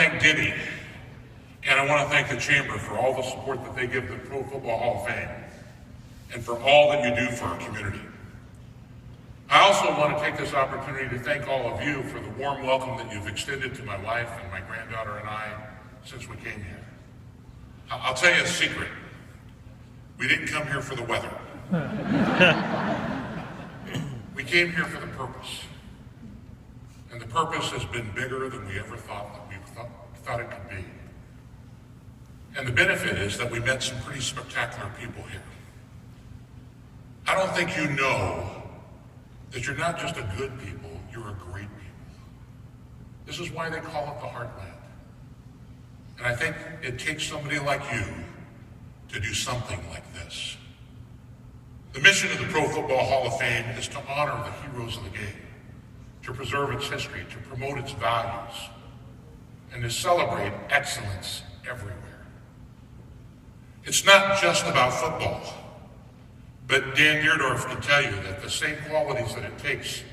thank Diddy, and I want to thank the Chamber for all the support that they give the Pro Football Hall of Fame, and for all that you do for our community. I also want to take this opportunity to thank all of you for the warm welcome that you've extended to my wife and my granddaughter and I since we came here. I'll tell you a secret. We didn't come here for the weather. We came here for the purpose. And the purpose has been bigger than we ever thought that we thought it could be. And the benefit is that we met some pretty spectacular people here. I don't think you know that you're not just a good people, you're a great people. This is why they call it the Heartland. And I think it takes somebody like you to do something like this. The mission of the Pro Football Hall of Fame is to honor the heroes of the game, to preserve its history, to promote its values, and to celebrate excellence everywhere. It's not just about football, but Dan Dierdorf can tell you that the same qualities that it takes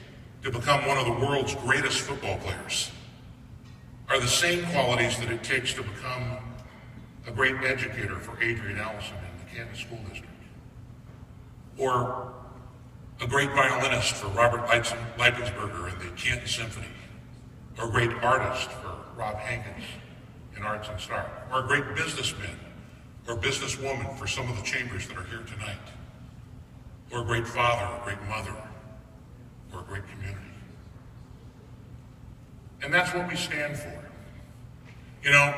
to become one of the world's greatest football players are the same qualities that it takes to become a great educator for Adrian Allison in the Canton School District, or a great violinist for Robert Leipensberger in the Canton Symphony, or a great artist for Rob Hankins in Arts and Star, or a great businessman or businesswoman for some of the chambers that are here tonight, or a great father, a great mother, or a great community. And that's what we stand for. You know,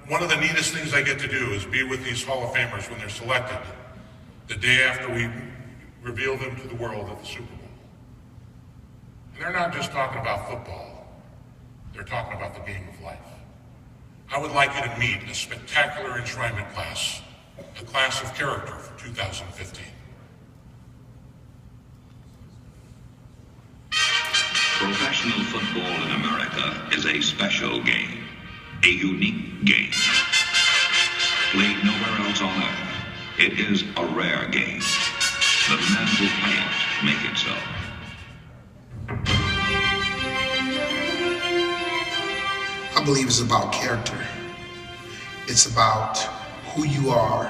one of the neatest things I get to do is be with these Hall of Famers when they're selected the day after we reveal them to the world at the Super Bowl. And they're not just talking about football, they're talking about the game of life. I would like you to meet a spectacular enshrinement class, a class of character for 2015. Professional football in America is a special game, a unique game. Played nowhere else on earth, it is a rare game. The men who play it make it so. I believe it's about character. It's about who you are,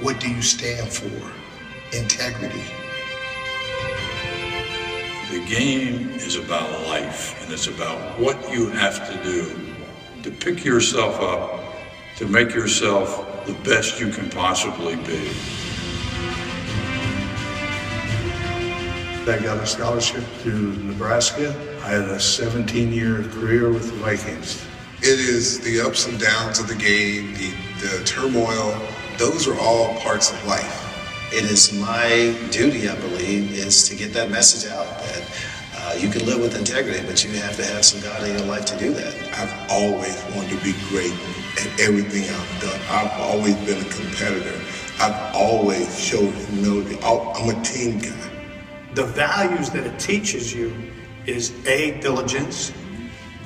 what do you stand for, integrity. The game is about life, and it's about what you have to do to pick yourself up, to make yourself the best you can possibly be. I got a scholarship to Nebraska. I had a 17-year career with the Vikings. It is the ups and downs of the game, the turmoil. Those are all parts of life. It is my duty, I believe, is to get that message out that you can live with integrity, but you have to have some God in your life to do that. I've always wanted to be great at everything I've done. I've always been a competitor. I've always showed humility. I'm a team guy. The values that it teaches you is A, diligence,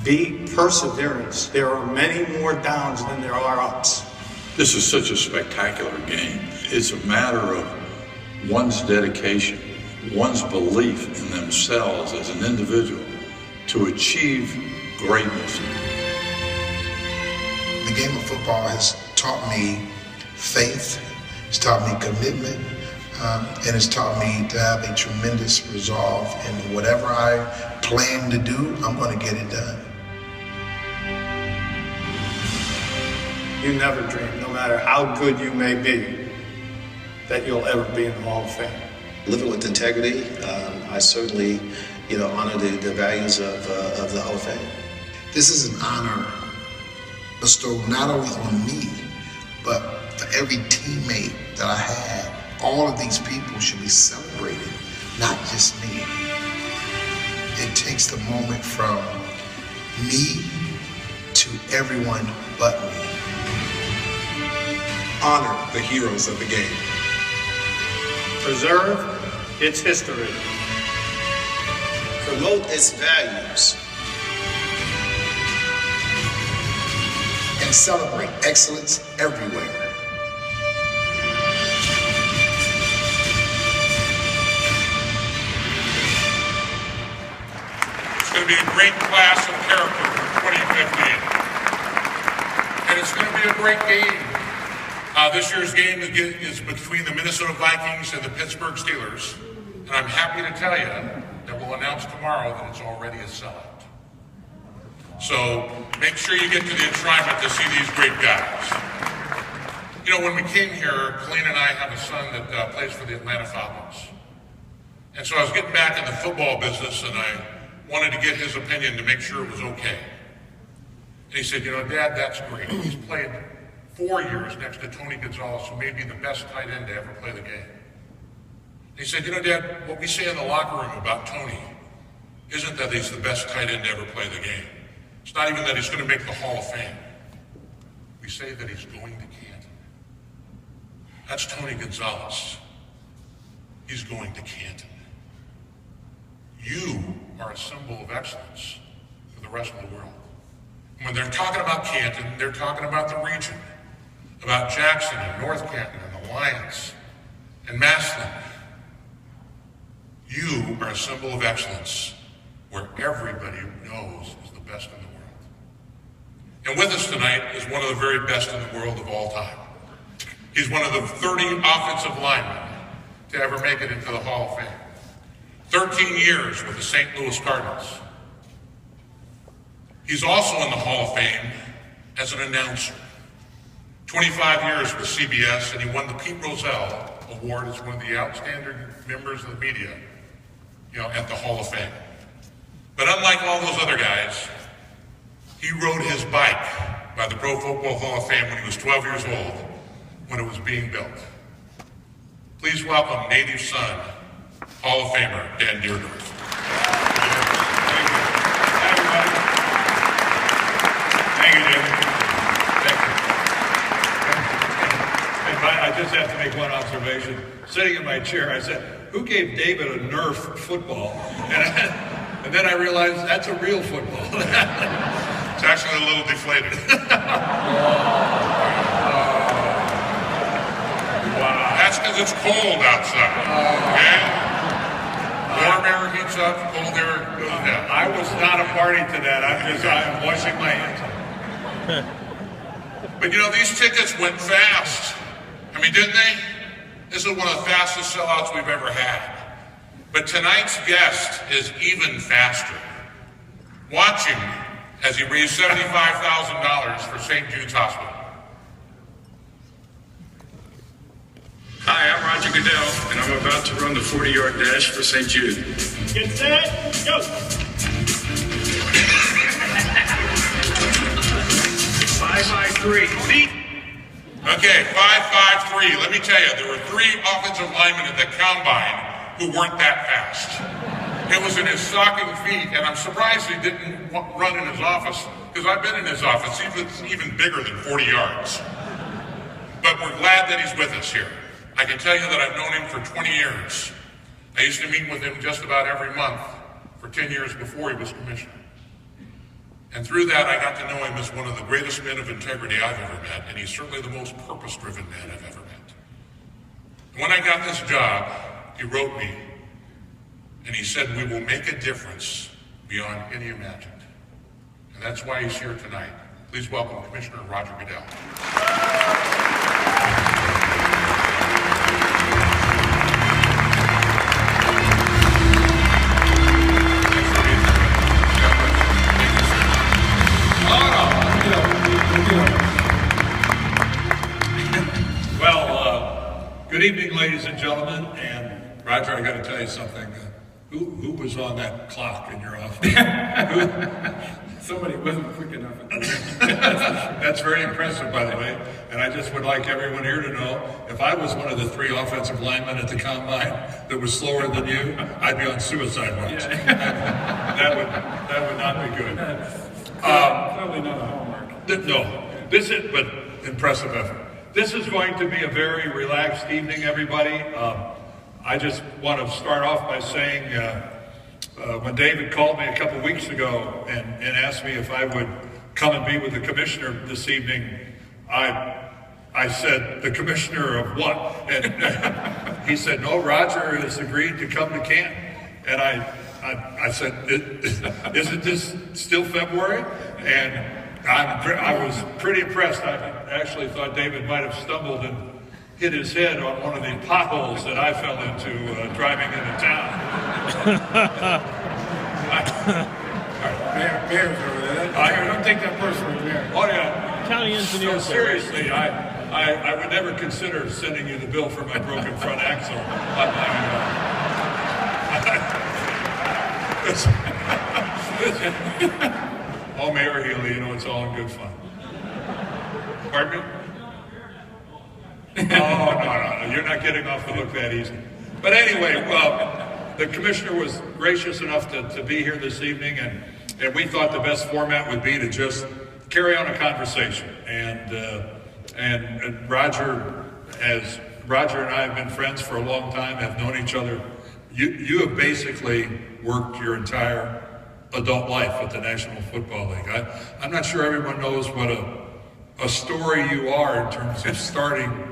B, perseverance. There are many more downs than there are ups. This is such a spectacular game. It's a matter of one's dedication, one's belief in themselves as an individual to achieve greatness. The game of football has taught me faith, it's taught me commitment, and it's taught me to have a tremendous resolve. And whatever I plan to do, I'm going to get it done. You never dream, no matter how good you may be, that you'll ever be in the Hall of Fame. Living with integrity, I certainly, honor the values of the Hall of Fame. This is an honor bestowed not only on me, but for every teammate that I had. All of these people should be celebrated, not just me. It takes the moment from me to everyone but me. Honor the heroes of the game. Preserve its history. Promote its values. And celebrate excellence everywhere. It's going to be a great class of character for 2015. great game. This year's game is between the Minnesota Vikings and the Pittsburgh Steelers. And I'm happy to tell you that we'll announce tomorrow that it's already a sellout. So make sure you get to the enshrinement to see these great guys. You know, when we came here, Colleen and I have a son that plays for the Atlanta Falcons. And so I was getting back in the football business, and I wanted to get his opinion to make sure it was okay. And he said, you know, Dad, that's great. He's played 4 years next to Tony Gonzalez, who may be the best tight end to ever play the game. He said, you know, Dad, what we say in the locker room about Tony isn't that he's the best tight end to ever play the game. It's not even that he's going to make the Hall of Fame. We say that he's going to Canton. That's Tony Gonzalez. He's going to Canton. You are a symbol of excellence for the rest of the world. And when they're talking about Canton, they're talking about the region, about Jackson and North Canton and Alliance and Massillon. You are a symbol of excellence where everybody knows is the best in the world. And with us tonight is one of the very best in the world of all time. He's one of the 30 offensive linemen to ever make it into the Hall of Fame. 13 years with the St. Louis Cardinals. He's also in the Hall of Fame as an announcer. 25 years with CBS, and he won the Pete Rozelle Award as one of the outstanding members of the media, at the Hall of Fame. But unlike all those other guys, he rode his bike by the Pro Football Hall of Fame when he was 12 years old, when it was being built. Please welcome native son, Hall of Famer, Dan Dierdorf. Thank you, David. Thank you. I just have to make one observation. Sitting in my chair, I said, who gave David a Nerf football? And then I realized that's a real football. It's actually a little deflated. Wow. That's because it's cold outside. Okay? Warm air heats up, cold air goes down. I was not a party to that. I'm washing my hands. But these tickets went fast. I mean, didn't they? This is one of the fastest sellouts we've ever had. But tonight's guest is even faster. Watch him as he raised $75,000 for St. Jude's Hospital. Hi, I'm Roger Goodell, and I'm about to run the 40-yard dash for St. Jude. Get set, go! 5-5-3, lead! Okay, 5-5-3. Let me tell you, there were 3 offensive linemen at the combine who weren't that fast. It was in his stocking feet, and I'm surprised he didn't run in his office, because I've been in his office. It's even bigger than 40 yards. But we're glad that he's with us here. I can tell you that I've known him for 20 years. I used to meet with him just about every month for 10 years before he was commissioner. And through that, I got to know him as one of the greatest men of integrity I've ever met, and he's certainly the most purpose-driven man I've ever met. And when I got this job, he wrote me, and he said, we will make a difference beyond any imagined. And that's why he's here tonight. Please welcome Commissioner Roger Goodell. Good evening, ladies and gentlemen. And Roger, I got to tell you something. Who was on that clock in your office? Somebody wasn't quick enough. That's very impressive, by the way. And I just would like everyone here to know, if I was one of the 3 offensive linemen at the combine that was slower than you, I'd be on suicide watch. That would not be good. Probably not a homework. No, but impressive effort. This is going to be a very relaxed evening, everybody. I just want to start off by saying, when David called me a couple weeks ago and asked me if I would come and be with the commissioner this evening, I said, the commissioner of what? And he said, no, Roger has agreed to come to Canton. And I said, isn't this still February? And I was pretty impressed. I actually thought David might have stumbled and hit his head on one of the potholes that I fell into driving into town. Mayor's over there. I don't take that personally, Mayor. Oh yeah. County engineer. So seriously, I would never consider sending you the bill for my broken front axle. Oh, Mayor Healy, you know it's all in good fun. Pardon me? No, you're not getting off the hook that easy. But anyway, the commissioner was gracious enough to be here this evening, and we thought the best format would be to just carry on a conversation. And Roger and I have been friends for a long time, have known each other. You have basically worked your entire adult life at the National Football League. I'm not sure everyone knows what a story you are in terms of starting.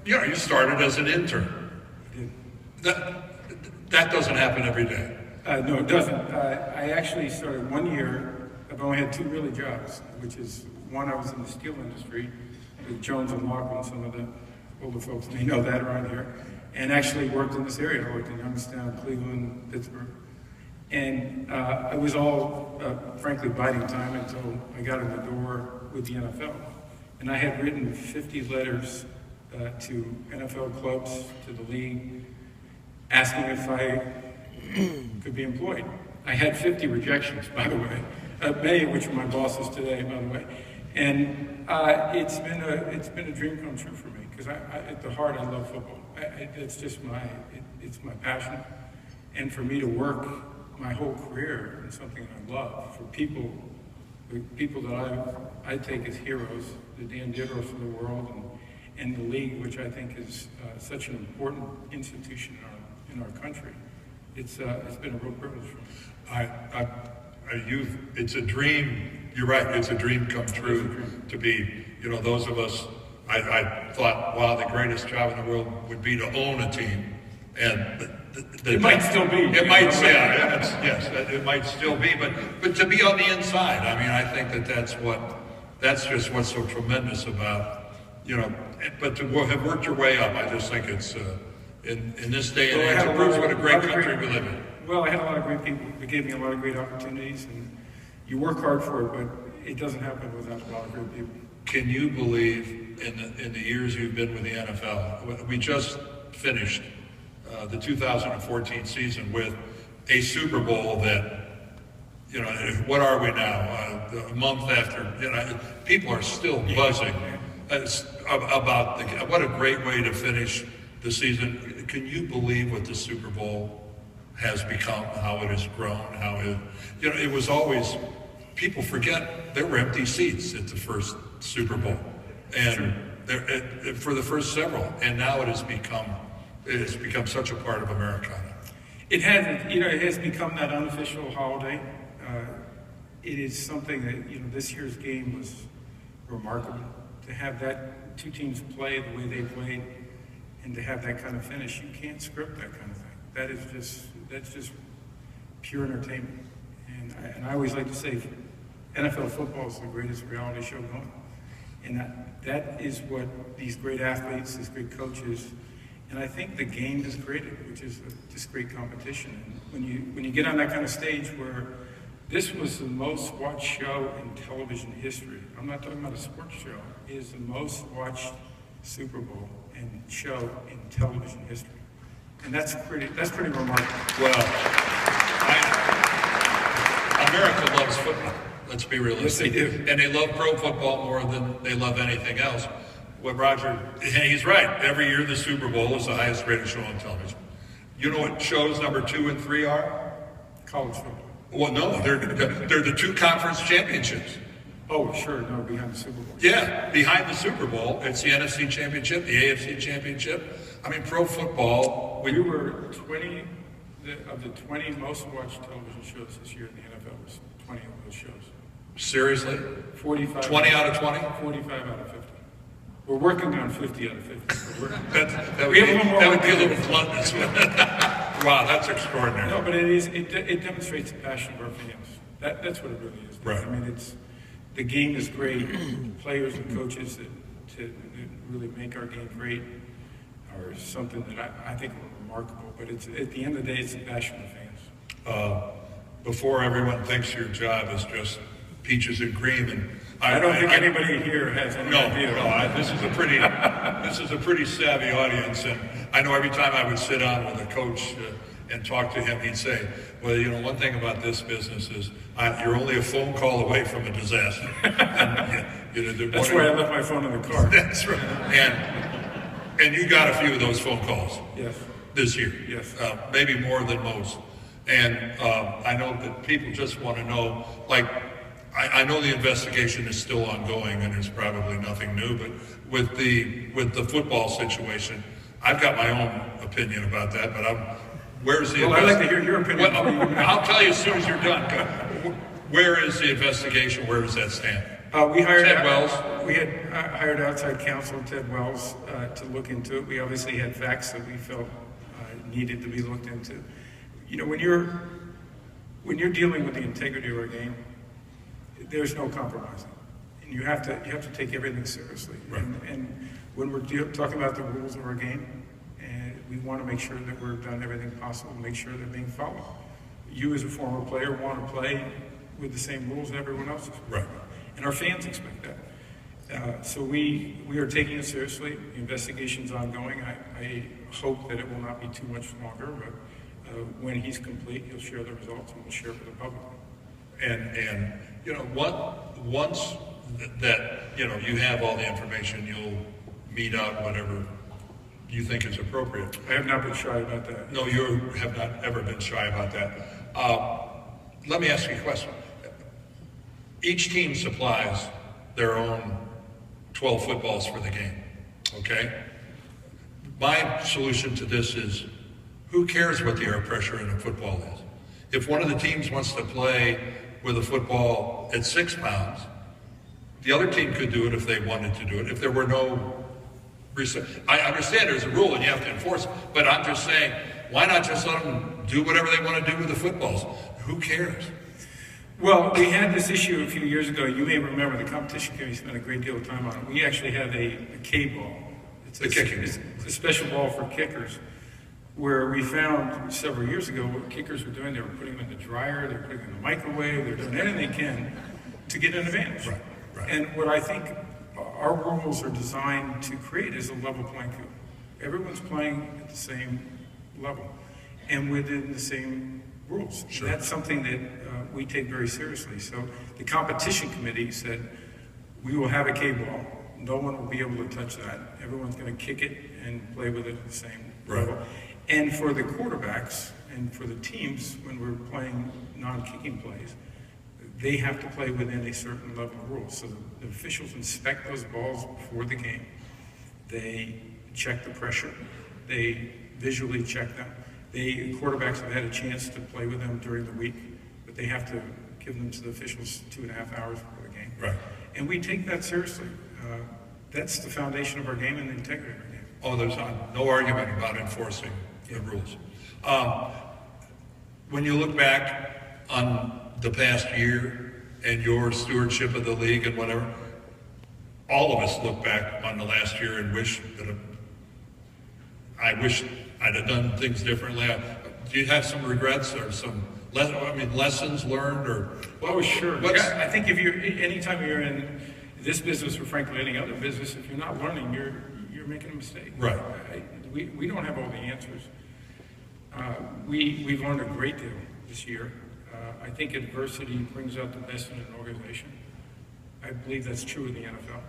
You started as an intern. That doesn't happen every day. No, it doesn't. I actually started 1 year. I've only had 2 really jobs, which is one, I was in the steel industry with Jones and Lachlan. Some of the older folks may know that around here. And actually worked in this area. I worked in Youngstown, Cleveland, Pittsburgh. And it was all, frankly, biding time until I got in the door with the NFL. And I had written 50 letters to NFL clubs, to the league, asking if I could be employed. I had 50 rejections, by the way, many of which are my bosses today, by the way. And it's been a dream come true for me, because at the heart, I love football. It's just it's my passion. And for me to work my whole career in something I love, for people that I take as heroes, the Dan Dierdorfs of the world, and the league, which I think is such an important institution in our country. It's been a real privilege for me. It's a dream. You're right. It's a dream come true to be. Those of us. I thought, wow, the greatest job in the world would be to own a team, and it might still be. It might, yes, it might still be, but to be on the inside. I mean, I think that's just what's so tremendous about, but to have worked your way up, I just think it's in this day and age, it proves what a great country we live in. Well, I had a lot of great people. They gave me a lot of great opportunities, and you work hard for it, but it doesn't happen without a lot of great people. Can you believe in the years you've been with the NFL, we just finished the 2014 season with a Super Bowl that, what are we now? A month after, people are still buzzing about what a great way to finish the season. Can you believe what the Super Bowl has become, how it has grown, it was always, people forget there were empty seats at the first Super Bowl, and for the first several, and now it has become such a part of Americana. It has become that unofficial holiday. It is something that, this year's game was remarkable. To have that 2 teams play the way they played, and to have that kind of finish, you can't script that kind of thing. That's just pure entertainment. And I always like to say, NFL football is the greatest reality show going. And that is what these great athletes, these great coaches, and I think the game has created, which is just great competition. And when you get on that kind of stage where this was the most watched show in television history, I'm not talking about a sports show, it is the most watched Super Bowl and show in television history. And that's pretty remarkable. Well, America loves football. Let's be realistic. Yes, they do. And they love pro football more than they love anything else. What Roger, and he's right. Every year the Super Bowl is the highest rated show on television. You know what shows number 2 and 3 are? College football. Well, no, they're the 2 conference championships. Oh, sure, no, behind the Super Bowl. Yeah, behind the Super Bowl, it's the NFC Championship, the AFC Championship. I mean, pro football. We were 20 of the 20 most watched television shows this year in the NFL was 20 of those shows. Seriously? 45. 20 out of 20? 45 out of 50. We're working on 50 out of 50. That would be a little bluntness. Wow, that's extraordinary. No, but it demonstrates the passion of our fans. That's what it really is. Right. I mean, the game is great. Players and coaches that really make our game great are something that I think are remarkable. But it's at the end of the day, it's the passion of the fans. Before everyone thinks your job is just peaches and cream, and I don't think anybody here has any idea. No, this is a pretty savvy audience, and I know every time I would sit down with a coach and talk to him, he'd say, well, you know, one thing about this business is you're only a phone call away from a disaster. And, that's why I left my phone in the car. That's right. And you got a few of those phone calls. Yes. This year. Yes. Maybe more than most. And I know that people just want to know, like, I know the investigation is still ongoing and there's probably nothing new, but with the football situation, I've got my own opinion about that, but where's the I'd like to hear your opinion. Well, I'll tell you as soon as you're done. Where is the investigation? Where does that stand? We hired Ted Wells. We had hired outside counsel, Ted Wells, to look into it. We obviously had facts that we felt needed to be looked into. You know, when you're dealing with the integrity of our game, there's no compromising, and you have to take everything seriously. Right. And when we're talking about the rules of our game, and we want to make sure that we've done everything possible to make sure they're being followed. You, as a former player, want to play with the same rules that everyone else is. Right. And our fans expect that. So we are taking it seriously. The investigation's ongoing. I hope that it will not be too much longer, but when he's complete, he'll share the results and we'll share it with the public. And you know, once that you know you have all the information, you'll meet out whatever you think is appropriate. I have not been shy about that. No, you have not ever been shy about that. Let me ask you a question. Each team supplies their own 12 footballs for the game, okay? My solution to this is, who cares what the air pressure in a football is? If one of the teams wants to play with a football at 6 pounds, the other team could do it if they wanted to do it. If there were no research. I understand there's a rule and you have to enforce it, but I'm just saying, why not just let them do whatever they want to do with the footballs? Who cares? Well, we had this issue a few years ago. You may remember the competition committee spent a great deal of time on it. We actually have a K-ball. It's a special ball for kickers, where we found several years ago what kickers were doing. They were putting them in the dryer, they were putting them in the microwave, they were doing anything they can to get an advantage. Right. And what I think our rules are designed to create is a level playing field. Everyone's playing at the same level and within the same rules. Sure. That's something that we take very seriously. So the competition committee said, we will have a K-ball. No one will be able to touch that. Everyone's going to kick it and play with it at the same level. And for the quarterbacks and for the teams, when we're playing non-kicking plays, they have to play within a certain level of rules. So the officials inspect those balls before the game. They check the pressure. They visually check them. Quarterbacks have had a chance to play with them during the week, but they have to give them to the officials 2.5 hours before the game. Right. And we take that seriously. That's the foundation of our game and the integrity of our game. Oh, there's no argument about enforcing the rules. When you look back on the past year and your stewardship of the league and whatever, all of us look back on the last year and wish that I wish I'd have done things differently. Do you have some regrets or some lessons learned? Or well, sure. I think anytime you're in this business or frankly any other business, if you're not learning, you're making a mistake. Right. We don't have all the answers. We've learned a great deal this year. I think adversity brings out the best in an organization. I believe that's true of the NFL.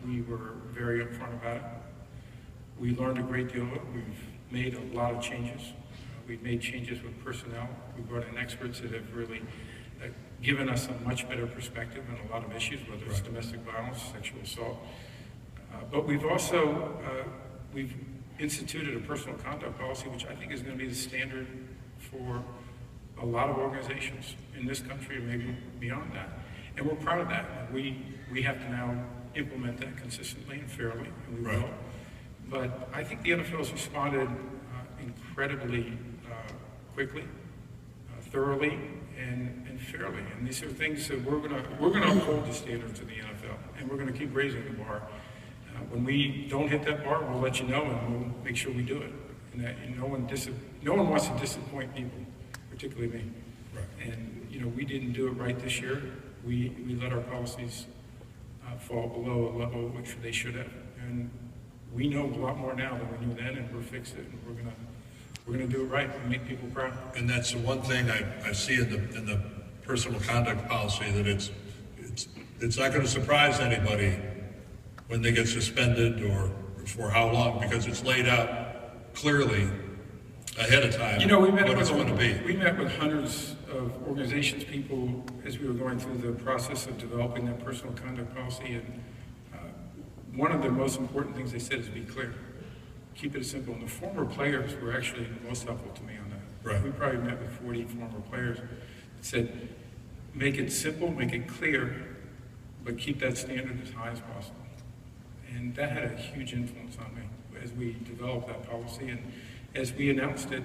We were very upfront about it. We learned a great deal. We've made a lot of changes. We've made changes with personnel. We brought in experts that have really given us a much better perspective on a lot of issues, whether it's domestic violence, sexual assault. But we've also we've instituted a personal conduct policy, which I think is going to be the standard for a lot of organizations in this country and maybe beyond that. And we're proud of that. We have to now implement that consistently and fairly, and we will. But I think the NFL has responded incredibly quickly, thoroughly, and fairly. And these are things that we're gonna uphold the standards of the NFL, and we're gonna keep raising the bar. When we don't hit that bar, we'll let you know, and we'll make sure we do it. And that no one wants to disappoint people, particularly me. Right. And we didn't do it right this year. We let our policies fall below a level which they should have, and we know a lot more now than we knew then, and we're fixing it, and we're gonna do it right and make people proud. And that's the one thing I see in the personal conduct policy, that it's not going to surprise anybody when they get suspended or for how long, because it's laid out clearly ahead of time what it's going to be. We met with hundreds of organizations, people, as we were going through the process of developing that personal conduct policy, and one of the most important things they said is be clear. Keep it simple. And the former players were actually the most helpful to me on that. Right. We probably met with 40 former players that said, make it simple, make it clear, but keep that standard as high as possible. And that had a huge influence on me as we developed that policy, and as we announced it,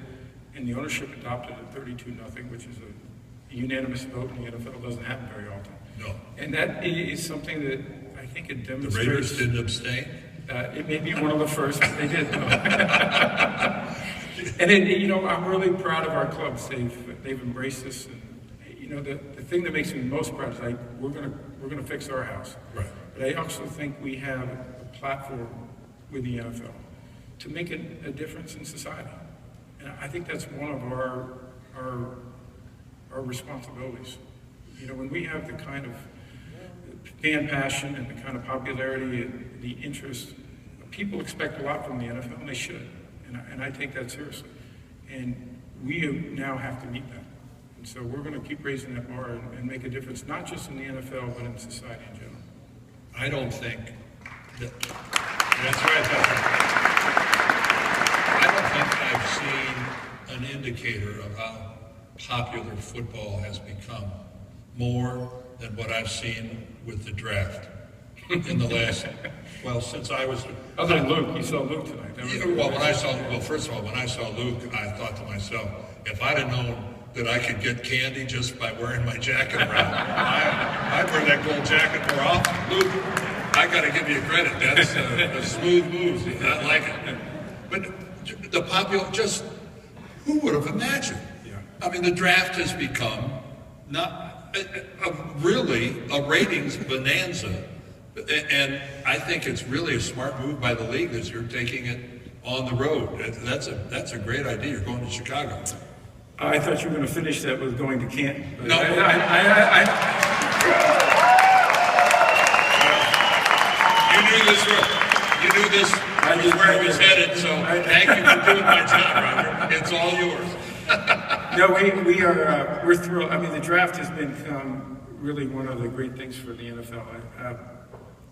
and the ownership adopted it 32-0, which is a unanimous vote in the NFL. Doesn't happen very often. No. And that is something that I think it demonstrates. The Raiders didn't abstain? It may be one of the first, but they did. And then, I'm really proud of our clubs. They've embraced this, and the thing that makes me most proud is we're gonna fix our house. Right. But I also think we have a platform with the NFL to make a difference in society, and I think that's one of our responsibilities. When we have the kind of fan passion and the kind of popularity and the interest, people expect a lot from the NFL, and they should. And I take that seriously. And we now have to meet that. And so we're going to keep raising that bar and make a difference, not just in the NFL, but in society in general. I don't think that, that's right. I don't think I've seen an indicator of how popular football has become more than what I've seen with the draft in the last, since I was... Other than Luke, you saw Luke tonight. First of all, when I saw Luke, I thought to myself, if I'd have known that I could get candy just by wearing my jacket around, I'd wear that gold jacket more often. Luke, I got to give you credit. That's a smooth move. I like it. But the popular, who would have imagined? Yeah. I mean, the draft has become not really a ratings bonanza. And I think it's really a smart move by the league that you're taking it on the road. That's a great idea. You're going to Chicago. I thought you were going to finish that with going to Canton. No. You knew this was where it was headed, so thank you for doing my job, Roger. It's all yours. No, we're thrilled. I mean, the draft has become really one of the great things for the NFL.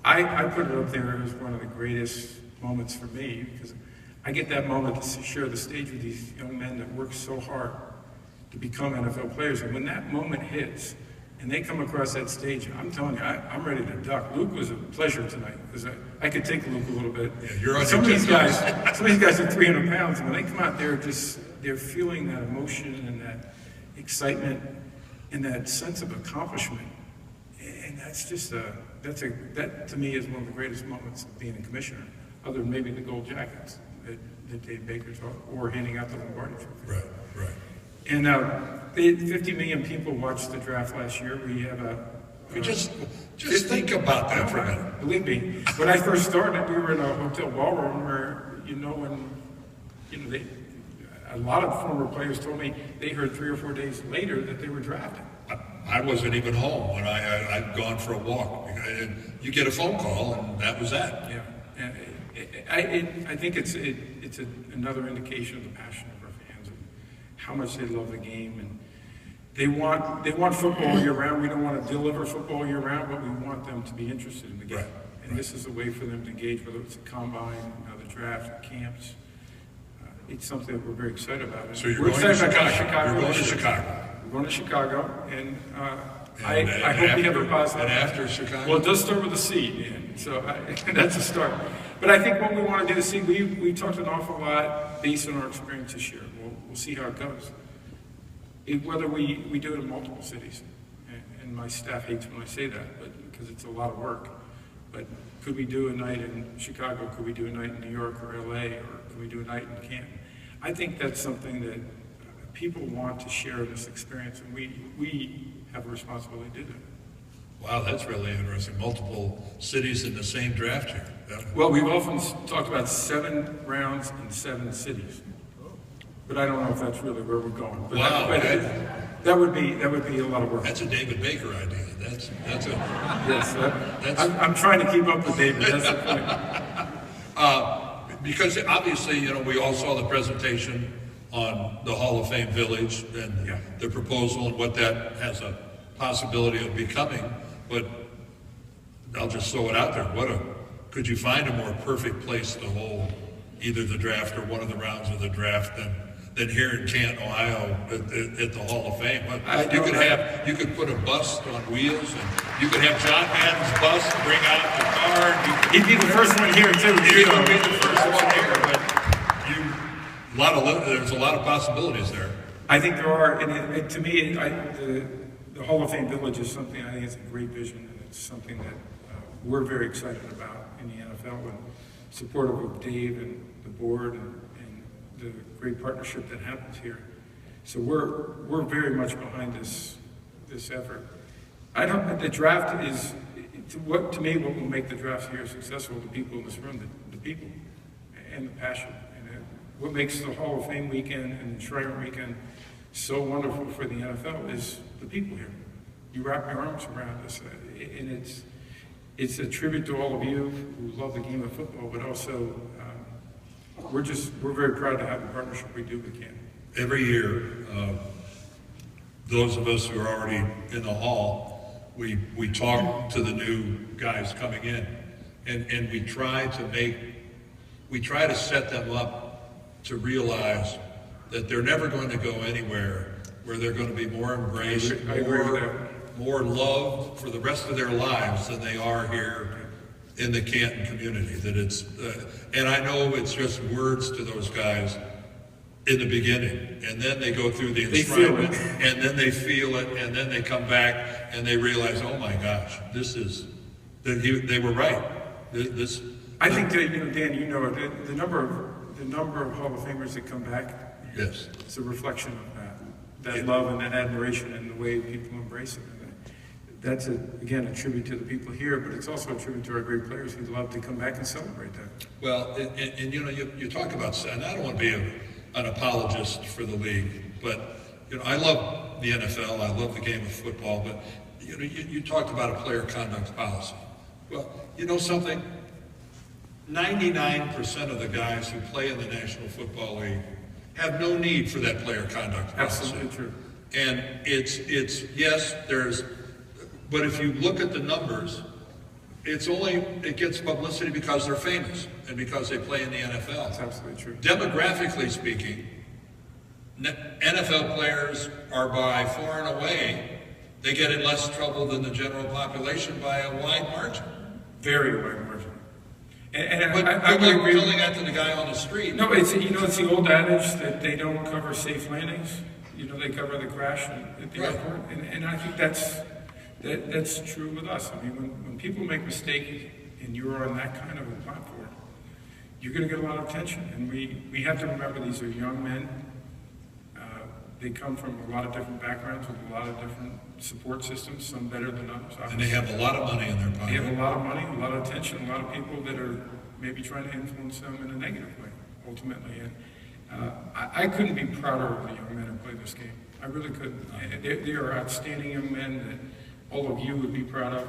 I put it up there as one of the greatest moments for me, because I get that moment to share the stage with these young men that work so hard to become NFL players. And when that moment hits and they come across that stage, I'm telling you, I'm ready to duck. Luke was a pleasure tonight, because I could take Luke a little bit. Yeah, you're on some of these guys are 300 pounds, and when they come out there, they're feeling that emotion and that excitement and that sense of accomplishment. And that's just that to me is one of the greatest moments of being a commissioner, other than maybe the gold jackets that Dave Baker taught, or handing out the Lombardi Trophy. Right. And 50 million people watched the draft last year. We have just think about that for a minute. Believe me, when I first started, we were in a hotel ballroom where, a lot of former players told me they heard 3 or 4 days later that they were drafted. I wasn't even home when I'd gone for a walk. You get a phone call, and that was that. Yeah, and I think it's another indication of the passion of our fans and how much they love the game, and they want football year round. We don't want to deliver football year round, but we want them to be interested in the game. Right. And this is a way for them to engage, whether it's a combine, the draft, camps. It's something that we're very excited about. So you're going to Chicago. You're going to Chicago. We're going to Chicago, and I hope we have a positive. And after Chicago? Well, it does start with a C, so that's a start. But I think what we want to do is see, we talked an awful lot based on our experience this year. We'll see how it goes. whether we do it in multiple cities, and my staff hates when I say that, but because it's a lot of work. But could we do a night in Chicago? Could we do a night in New York or LA? Or could we do a night in Canton? I think that's something that people want to share this experience, and we have a responsibility to do that. Wow, that's really interesting. Multiple cities in the same draft here. Well, we've often talked about 7 rounds in 7 cities, but I don't know if that's really where we're going. But wow, that would be a lot of work. That's a David Baker idea. That's a yes. I'm trying to keep up with David. That's the point. Because obviously, we all saw the presentation on the Hall of Fame Village and the proposal and what that has a possibility of becoming. But I'll just throw it out there. Could you find a more perfect place to hold either the draft or one of the rounds of the draft than here in Canton, Ohio, at the Hall of Fame? You could put a bust on wheels, and you could have John Madden's bust bring out the car. He'd be the first one here too. He would be the first one here, but there's a lot of possibilities there. I think there are, and to me, the Hall of Fame Village is something, I think it's a great vision, and it's something that we're very excited about in the NFL, and supportive of Dave and the board and the great partnership that happens here. So we're very much behind this effort. The draft is, to me, what will make the draft here successful, the people in this room, the people, and the passion. And what makes the Hall of Fame weekend and the Schreier weekend so wonderful for the NFL is the people here. You wrap your arms around us, and it's a tribute to all of you who love the game of football, but also we're very proud to have the partnership we do with Canton. Every year, those of us who are already in the hall, we talk to the new guys coming in, and we try to set them up to realize that they're never going to go anywhere where they're going to be more embraced, more loved for the rest of their lives than they are here in the Canton community. That it's, and I know it's just words to those guys in the beginning, and then they go through the enshrinement, and then they feel it, and then they come back and they realize, oh my gosh, they were right. I think that, Dan, the number of Hall of Famers that come back. Yes, it's a reflection of that love and that admiration and the way people embrace it. That's again a tribute to the people here, but it's also a tribute to our great players who'd love to come back and celebrate that. Well, and you talk about, and I don't want to be an apologist for the league, but I love the NFL, I love the game of football, but you talked about a player conduct policy. Well, you know something? 99% of the guys who play in the National Football League have no need for that player conduct policy. Absolutely true. And it's yes, but if you look at the numbers, it gets publicity because they're famous and because they play in the NFL. That's absolutely true. Demographically speaking, NFL players are by far and away, they get in less trouble than the general population by a wide margin. Very wide margin. But I would agree telling that to the guy on the street. No, it's the old adage that they don't cover safe landings. They cover the crash at the airport, and I think that's true with us. I mean, when people make mistakes and you're on that kind of a platform, you're going to get a lot of attention. And we have to remember these are young men. They come from a lot of different backgrounds with a lot of different support systems, some better than others. Obviously. And they have a lot of money in their pocket. They have a lot of money, a lot of attention, a lot of people that are maybe trying to influence them in a negative way, ultimately. And I couldn't be prouder of the young men who play this game. I really couldn't. They are outstanding young men that all of you would be proud of.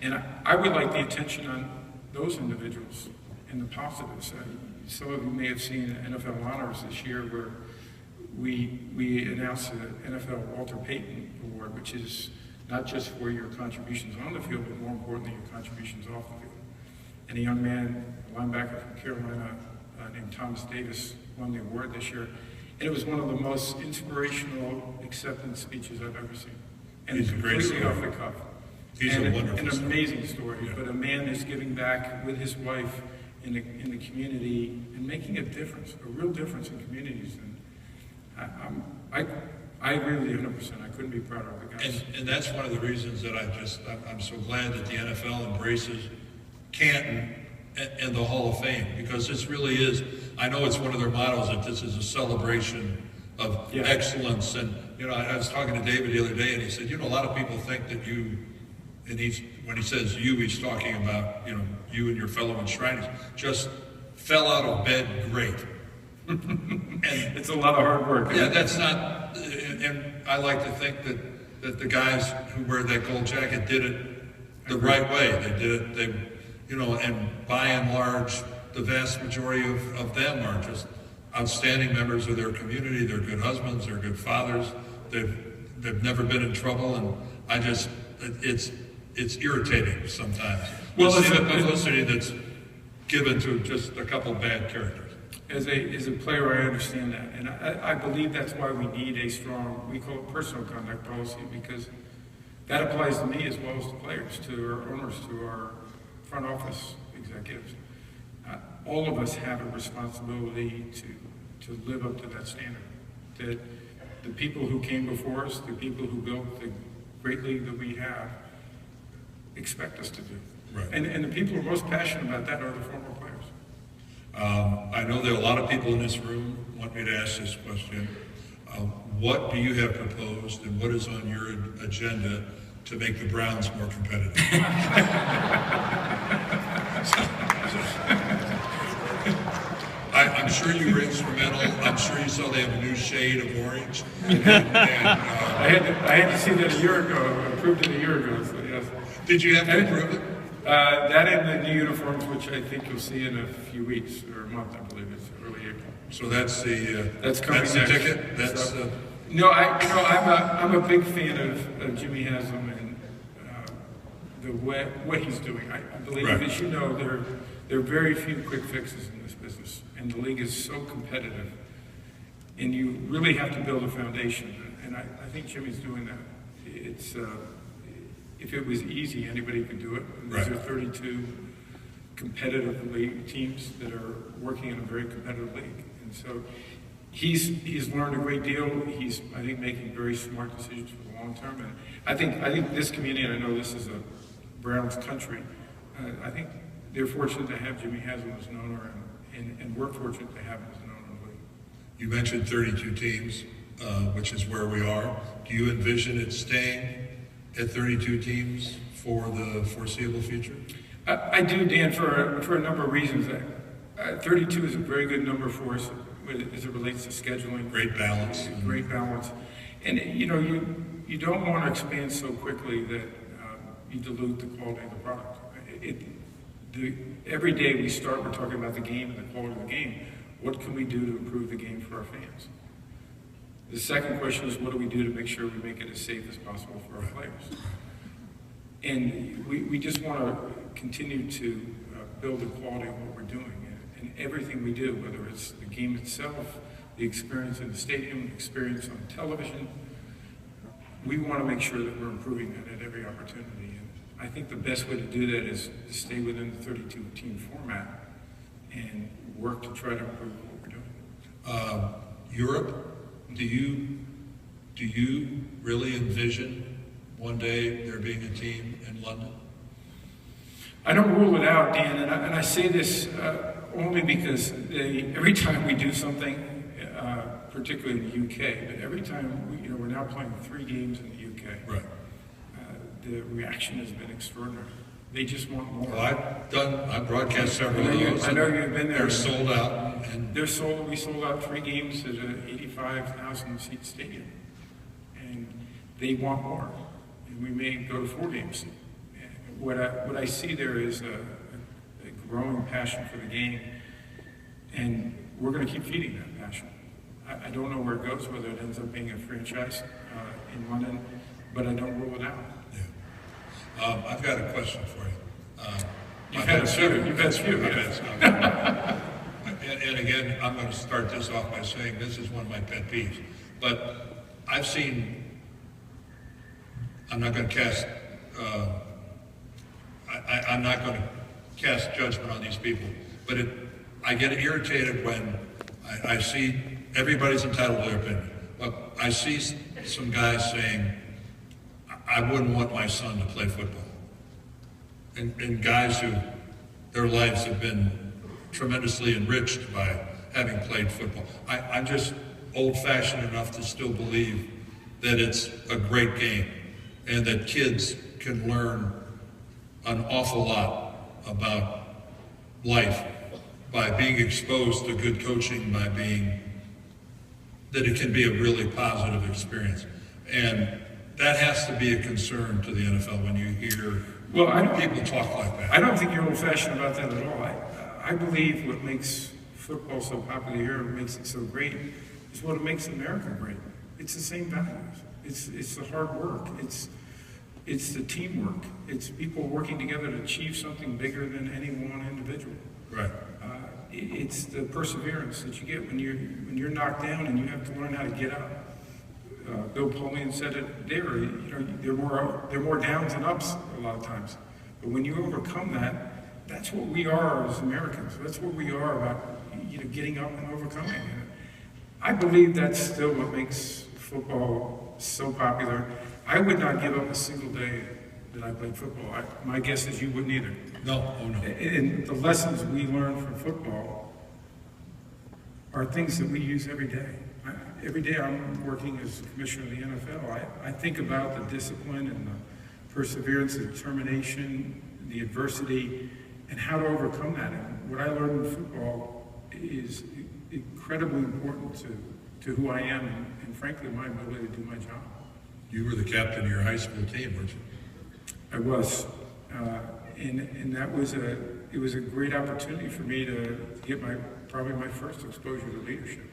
And I would like the attention on those individuals and the positives. Some of you may have seen NFL Honors this year where we announced the NFL Walter Payton Award, which is not just for your contributions on the field, but more importantly, your contributions off the field. And a young man, a linebacker from Carolina named Thomas Davis, won the award this year. And it was one of the most inspirational acceptance speeches I've ever seen. And He's completely off the cuff. He's a wonderful An amazing story, but a man is giving back with his wife in the community and making a difference, a real difference in communities. And I I agree with you 100%. I couldn't be prouder of the guys. And that's one of the reasons that I'm so glad that the NFL embraces Canton and the Hall of Fame, because this really is, I know it's one of their mottos that this is a celebration of excellence. And, you know, I was talking to David the other day, and he said, you know, a lot of people think that you, and when he says you, he's talking about, you know, you and your fellow enshriners, just fell out of bed great. And it's a lot of hard work. Yeah, that's not, and I like to think that the guys who wear that gold jacket did it the right way. They did it, you know, and by and large, the vast majority of them are just outstanding members of their community. They're good husbands, they're good fathers. They've never been in trouble, and it's irritating sometimes. Well, see the publicity that's given to just a couple bad characters. As a player, I understand that, and I believe that's why we need a strong, we call it personal conduct policy, because that applies to me as well as to players, to our owners, to our front office executives. All of us have a responsibility to live up to that standard. That the people who came before us, the people who built the great league that we have, expect us to do. Right. And the people who are most passionate about that are the former players. I know that a lot of people in this room want me to ask this question. What do you have proposed, and what is on your agenda to make the Browns more competitive? I'm sure you were instrumental. I'm sure you saw they have a new shade of orange. I had to see that a year ago. Approved it a year ago. So yes. Did you have to approve it? That and the new uniforms, which I think you'll see in a few weeks or a month. I believe it's early April. So that's the that's the ticket. That's no. I'm a big fan of Jimmy Haslam and what he's doing. I believe, right. As you know, there are very few quick fixes in this business, and the league is so competitive, and you really have to build a foundation. And I think Jimmy's doing that. It's if it was easy, anybody could do it. And these are 32 competitive league teams that are working in a very competitive league, and so he's learned a great deal. He's, I think, making very smart decisions for the long term. And I think this community, and I know this is a Browns country, I think they're fortunate to have Jimmy Haslam as an owner, and we're fortunate to have him as an owner of the league. You mentioned 32 teams, which is where we are. Do you envision it staying at 32 teams for the foreseeable future? I do, Dan, for a number of reasons. 32 is a very good number for us as it relates to scheduling. Great balance. Great balance. And, you know, you don't want to expand so quickly that you dilute the quality of the product. Every day we start, we're talking about the game and the quality of the game. What can we do to improve the game for our fans? The second question is, what do we do to make sure we make it as safe as possible for our players? And we just want to continue to build the quality of what we're doing. And everything we do, whether it's the game itself, the experience in the stadium, the experience on television, we want to make sure that we're improving that at every opportunity. And I think the best way to do that is to stay within the 32-team format and work to try to improve what we're doing. Europe, do you really envision one day there being a team in London? I don't rule it out, Dan, and I say this only because every time we do something, particularly in the UK, but every time we're now playing 3 games in the UK. Right. The reaction has been extraordinary. They just want more. Well, I've broadcast several of those. I know you've been there. They're sold out. And we sold out 3 games at an 85,000 seat stadium. And they want more. And we may go to 4 games. What I see there is a growing passion for the game. And we're going to keep feeding that passion. I don't know where it goes, whether it ends up being a franchise in London, but I don't rule it out. Yeah. I've got a question for you. You've had a few. And again, I'm going to start this off by saying this is one of my pet peeves. But I've seen, I'm not going to cast, I'm not going to cast judgment on these people, but I get irritated when I see everybody's entitled to their opinion. But I see some guys saying, I wouldn't want my son to play football. And guys who, their lives have been tremendously enriched by having played football. I'm just old-fashioned enough to still believe that it's a great game and that kids can learn an awful lot about life by being exposed to good coaching, by being, that it can be a really positive experience. And that has to be a concern to the NFL when you hear people talk like that. I don't think you're old-fashioned about that at all. I believe what makes football so popular here and makes it so great is what makes America great. It's the same values. It's the hard work. It's the teamwork. It's people working together to achieve something bigger than any one individual. Right. It's the perseverance that you get when you're knocked down and you have to learn how to get up. Bill Polian said it there. There are more downs and ups a lot of times, but when you overcome that, that's what we are as Americans. That's what we are about. Getting up and overcoming it. I believe that's still what makes football so popular. I would not give up a single day that I played football. My guess is you wouldn't either. No, oh no. And the lessons we learn from football are things that we use every day. Every day I'm working as commissioner of the NFL, I think about the discipline and the perseverance, the determination, the adversity, and how to overcome that. And what I learned in football is incredibly important to who I am and frankly my ability to do my job. You were the captain of your high school team, weren't you? I was, and that was it was a great opportunity for me to get probably my first exposure to leadership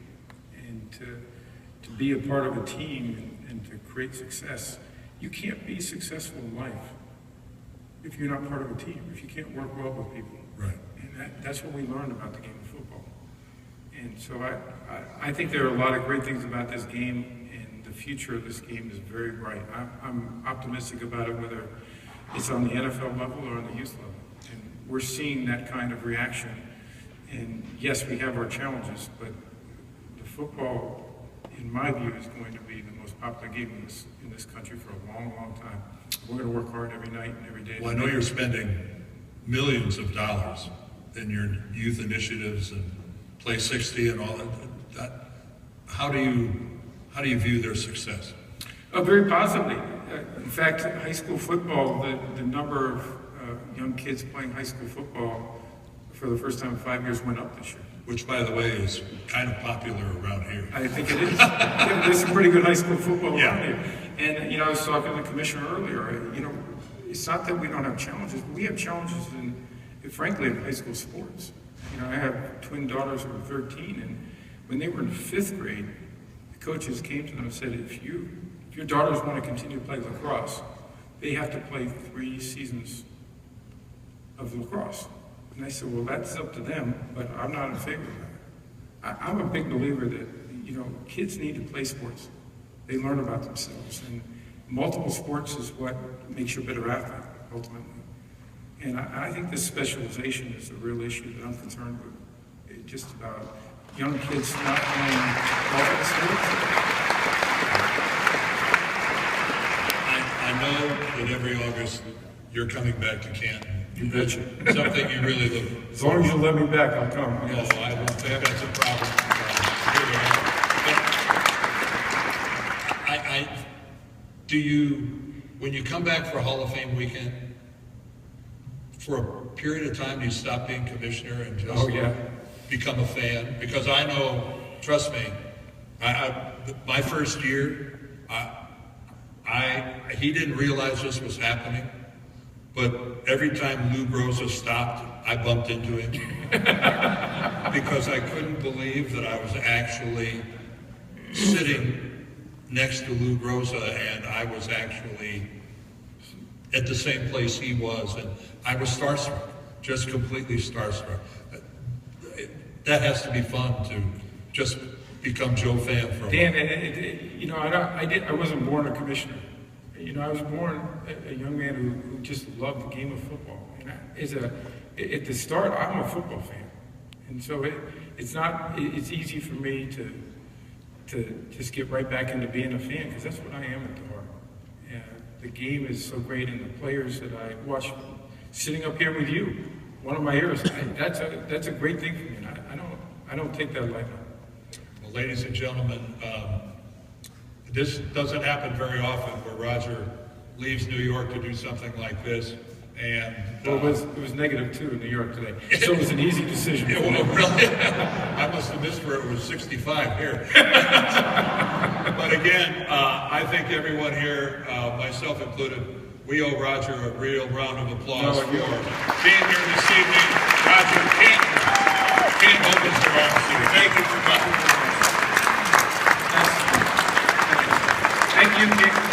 and to be a part of a team and to create success. You can't be successful in life if you're not part of a team, if you can't work well with people. Right. And that's what we learned about the game of football. And so I think there are a lot of great things about this game, and the future of this game is very bright. I'm optimistic about it, whether it's on the NFL level or on the youth level. And we're seeing that kind of reaction. And yes, we have our challenges, but the football, in my view, is going to be the most popular game in this country for a long, long time. We're going to work hard every night and every day. Well, I know you're spending millions of dollars in your youth initiatives and Play 60 and all that. How do you view their success? Very positively. In fact, high school football, the number of young kids playing high school football for the first time in 5 years went up this year. Which, by the way, is kind of popular around here. I think it is. There's some pretty good high school football around here. And I was talking to the commissioner earlier. It's not that we don't have challenges, but we have challenges frankly, in high school sports. I have twin daughters who are 13, and when they were in 5th grade, the coaches came to them and said, if your daughters want to continue to play lacrosse, they have to play 3 seasons of lacrosse. And I said, well, that's up to them, but I'm not in favor of that. I'm a big believer that, kids need to play sports. They learn about themselves, and multiple sports is what makes you a better athlete, ultimately. And I think this specialization is a real issue that I'm concerned with. It's just about young kids not playing all sports. I know that every August you're coming back to Canton. You betcha. Something you really look. As long as you let me back, I'll come. No, I don't think that's a problem. When you come back for Hall of Fame weekend, for a period of time, do you stop being commissioner and just become a fan? Because I know, trust me, my first year, he didn't realize this was happening, but every time Lou Groza stopped, I bumped into him because I couldn't believe that I was actually sitting next to Lou Groza and I was actually at the same place he was, and I was starstruck, just completely starstruck. That has to be fun to just become Joe fan for a Dan, I wasn't born a commissioner. I was born a young man who just loved the game of football. And at the start, I'm a football fan, and so it's easy for me to just get right back into being a fan, because that's what I am at the heart. And the game is so great, and the players that I watch sitting up here with you, one of my heroes, that's a great thing for me, and I don't take that lightly. Well, ladies and gentlemen, this doesn't happen very often where Roger leaves New York to do something like this. And well, it was -2 in New York today, so it was an easy decision. Yeah, well, really, I must have missed where it was 65 here. But again, I think everyone here, myself included, we owe Roger a real round of applause for being here this evening. Roger can't hold us around here. Thank you for coming. Thank you, Dick.